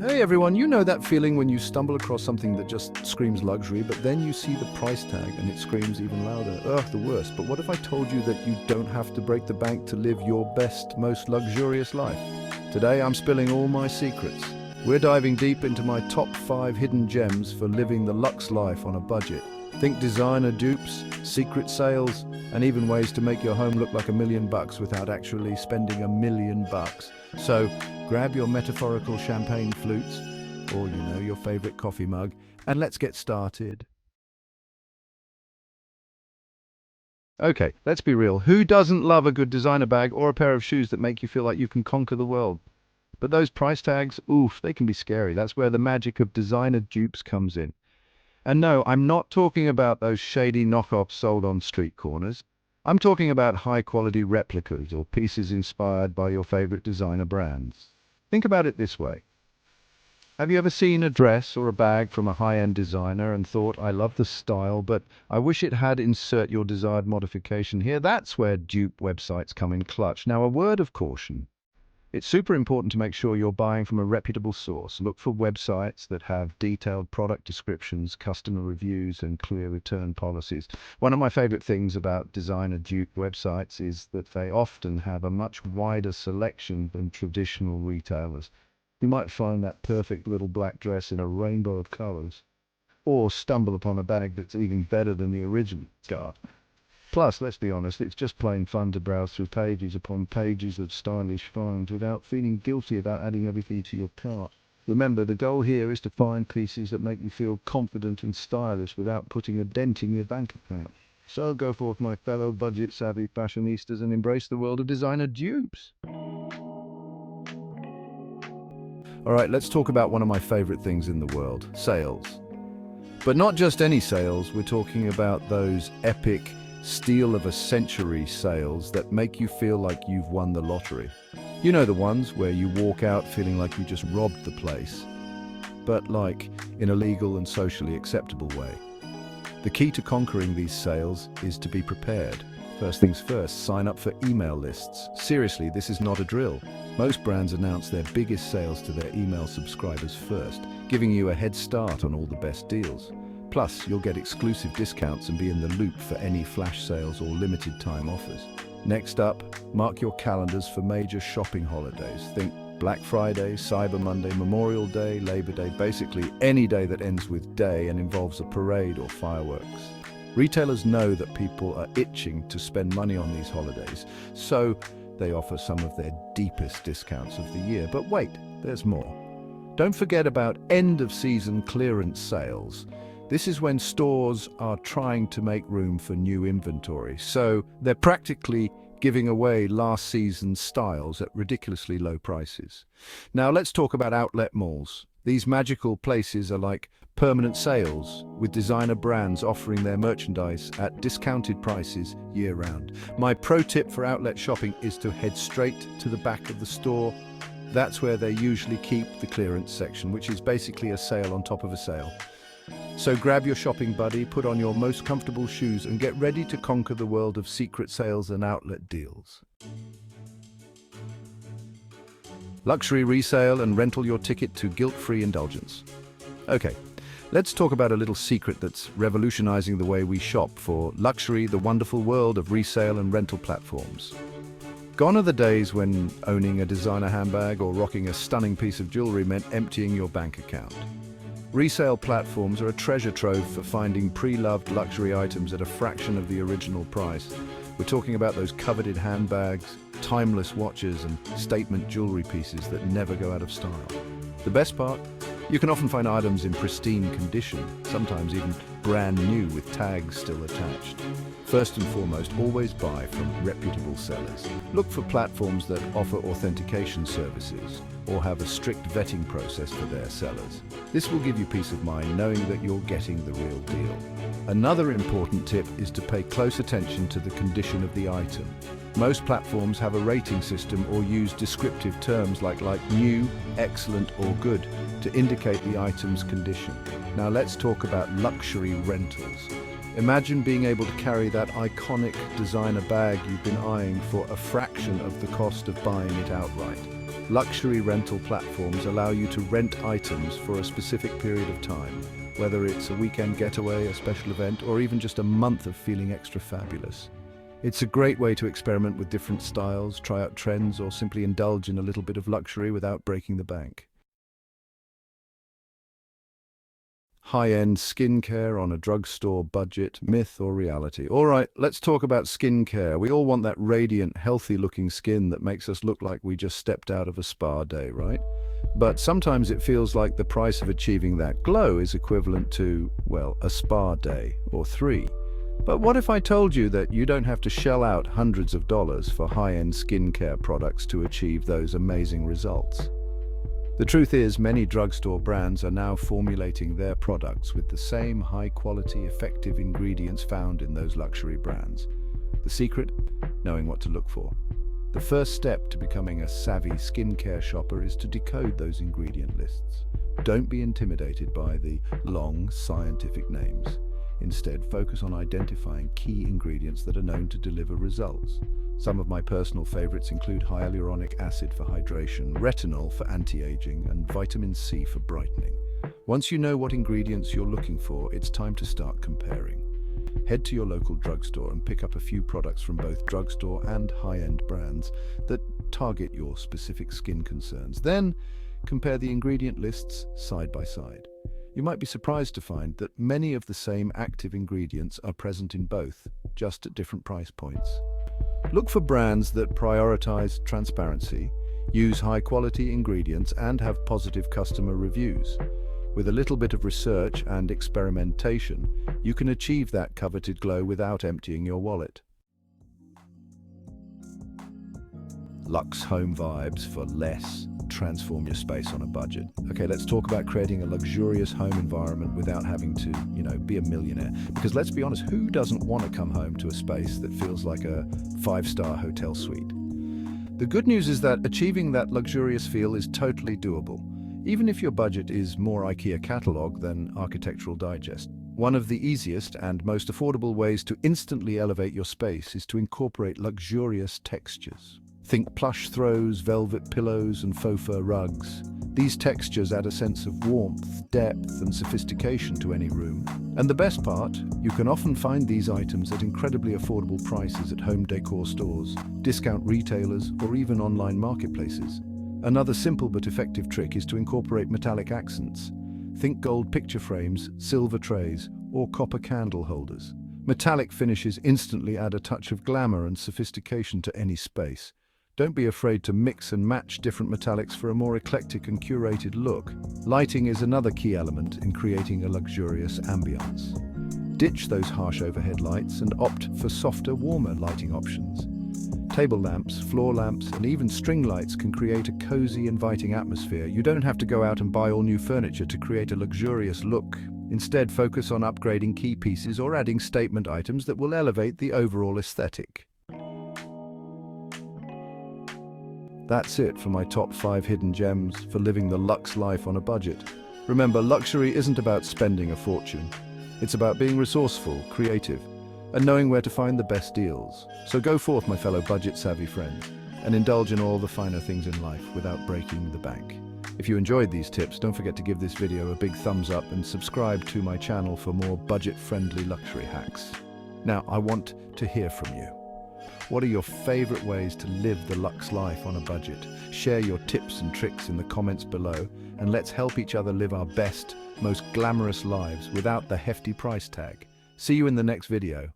Hey everyone, you know that feeling when you stumble across something that just screams luxury, but then you see the price tag and it screams even louder. Ugh, the worst. But what if I told you that you don't have to break the bank to live your best, most luxurious life? Today I'm spilling all my secrets. We're diving deep into my top 5 hidden gems for living the luxe life on a budget. Think designer dupes, secret sales, and even ways to make your home look like $1 million without actually spending $1 million. So grab your metaphorical champagne flutes, or your favorite coffee mug, and let's get started. Okay, let's be real. Who doesn't love a good designer bag or a pair of shoes that make you feel like you can conquer the world? But those price tags, oof, they can be scary. That's where the magic of designer dupes comes in. And no, I'm not talking about those shady knockoffs sold on street corners. I'm talking about high-quality replicas or pieces inspired by your favorite designer brands. Think about it this way. Have you ever seen a dress or a bag from a high-end designer and thought, I love the style, but I wish it had insert your desired modification here? That's where dupe websites come in clutch. Now, a word of caution. It's super important to make sure you're buying from a reputable source. Look for websites that have detailed product descriptions, customer reviews, and clear return policies. One of my favorite things about designer dupe websites is that they often have a much wider selection than traditional retailers. You might find that perfect little black dress in a rainbow of colors, or stumble upon a bag that's even better than the original scar. Plus, let's be honest, it's just plain fun to browse through pages upon pages of stylish finds without feeling guilty about adding everything to your cart. Remember, the goal here is to find pieces that make you feel confident and stylish without putting a dent in your bank account. So go forth, my fellow budget-savvy fashionistas, and embrace the world of designer dupes. All right, let's talk about one of my favorite things in the world, sales. But not just any sales, we're talking about those epic steal of a century sales that make you feel like you've won the lottery. You know, the ones where you walk out feeling like you just robbed the place, but like in a legal and socially acceptable way. The key to conquering these sales is to be prepared. First things first, sign up for email lists. Seriously, this is not a drill. Most brands announce their biggest sales to their email subscribers first, giving you a head start on all the best deals. Plus, you'll get exclusive discounts and be in the loop for any flash sales or limited time offers. Next up, mark your calendars for major shopping holidays. Think Black Friday, Cyber Monday, Memorial Day, Labor Day, basically any day that ends with day and involves a parade or fireworks. Retailers know that people are itching to spend money on these holidays, so they offer some of their deepest discounts of the year. But wait, there's more. Don't forget about end-of-season clearance sales. This is when stores are trying to make room for new inventory, so they're practically giving away last season's styles at ridiculously low prices. Now let's talk about outlet malls. These magical places are like permanent sales, with designer brands offering their merchandise at discounted prices year-round. My pro tip for outlet shopping is to head straight to the back of the store. That's where they usually keep the clearance section, which is basically a sale on top of a sale. So grab your shopping buddy, put on your most comfortable shoes, and get ready to conquer the world of secret sales and outlet deals. Luxury resale and rental your ticket to guilt-free indulgence. Okay, let's talk about a little secret that's revolutionizing the way we shop for luxury, the wonderful world of resale and rental platforms. Gone are the days when owning a designer handbag or rocking a stunning piece of jewelry meant emptying your bank account. Resale platforms are a treasure trove for finding pre-loved luxury items at a fraction of the original price. We're talking about those coveted handbags, timeless watches, and statement jewelry pieces that never go out of style. The best part? You can often find items in pristine condition, sometimes even brand new with tags still attached. First and foremost, always buy from reputable sellers. Look for platforms that offer authentication services or have a strict vetting process for their sellers. This will give you peace of mind knowing that you're getting the real deal. Another important tip is to pay close attention to the condition of the item. Most platforms have a rating system or use descriptive terms like new, excellent, or good to indicate the item's condition. Now let's talk about luxury rentals. Imagine being able to carry that iconic designer bag you've been eyeing for a fraction of the cost of buying it outright. Luxury rental platforms allow you to rent items for a specific period of time, whether it's a weekend getaway, a special event, or even just a month of feeling extra fabulous. It's a great way to experiment with different styles, try out trends, or simply indulge in a little bit of luxury without breaking the bank. High-end skincare on a drugstore budget, myth or reality? All right, let's talk about skincare. We all want that radiant, healthy-looking skin that makes us look like we just stepped out of a spa day, right? But sometimes it feels like the price of achieving that glow is equivalent to, well, a spa day or 3. But what if I told you that you don't have to shell out hundreds of dollars for high-end skincare products to achieve those amazing results? The truth is, many drugstore brands are now formulating their products with the same high-quality, effective ingredients found in those luxury brands. The secret? Knowing what to look for. The first step to becoming a savvy skincare shopper is to decode those ingredient lists. Don't be intimidated by the long, scientific names. Instead, focus on identifying key ingredients that are known to deliver results. Some of my personal favorites include hyaluronic acid for hydration, retinol for anti-aging, and vitamin C for brightening. Once you know what ingredients you're looking for, it's time to start comparing. Head to your local drugstore and pick up a few products from both drugstore and high-end brands that target your specific skin concerns. Then, compare the ingredient lists side by side. You might be surprised to find that many of the same active ingredients are present in both, just at different price points. Look for brands that prioritize transparency, use high-quality ingredients, and have positive customer reviews. With a little bit of research and experimentation, you can achieve that coveted glow without emptying your wallet. Luxe home vibes for less. Transform your space on a budget. Okay, let's talk about creating a luxurious home environment without having to, be a millionaire. Because let's be honest, who doesn't want to come home to a space that feels like a 5-star hotel suite? The good news is that achieving that luxurious feel is totally doable, even if your budget is more IKEA catalog than Architectural Digest. One of the easiest and most affordable ways to instantly elevate your space is to incorporate luxurious textures. Think plush throws, velvet pillows, and faux fur rugs. These textures add a sense of warmth, depth, and sophistication to any room. And the best part, you can often find these items at incredibly affordable prices at home decor stores, discount retailers, or even online marketplaces. Another simple but effective trick is to incorporate metallic accents. Think gold picture frames, silver trays, or copper candle holders. Metallic finishes instantly add a touch of glamour and sophistication to any space. Don't be afraid to mix and match different metallics for a more eclectic and curated look. Lighting is another key element in creating a luxurious ambiance. Ditch those harsh overhead lights and opt for softer, warmer lighting options. Table lamps, floor lamps, and even string lights can create a cozy, inviting atmosphere. You don't have to go out and buy all new furniture to create a luxurious look. Instead, focus on upgrading key pieces or adding statement items that will elevate the overall aesthetic. That's it for my top 5 hidden gems for living the luxe life on a budget. Remember, luxury isn't about spending a fortune. It's about being resourceful, creative, and knowing where to find the best deals. So go forth, my fellow budget-savvy friends, and indulge in all the finer things in life without breaking the bank. If you enjoyed these tips, don't forget to give this video a big thumbs up and subscribe to my channel for more budget-friendly luxury hacks. Now, I want to hear from you. What are your favorite ways to live the luxe life on a budget? Share your tips and tricks in the comments below, and let's help each other live our best, most glamorous lives without the hefty price tag. See you in the next video.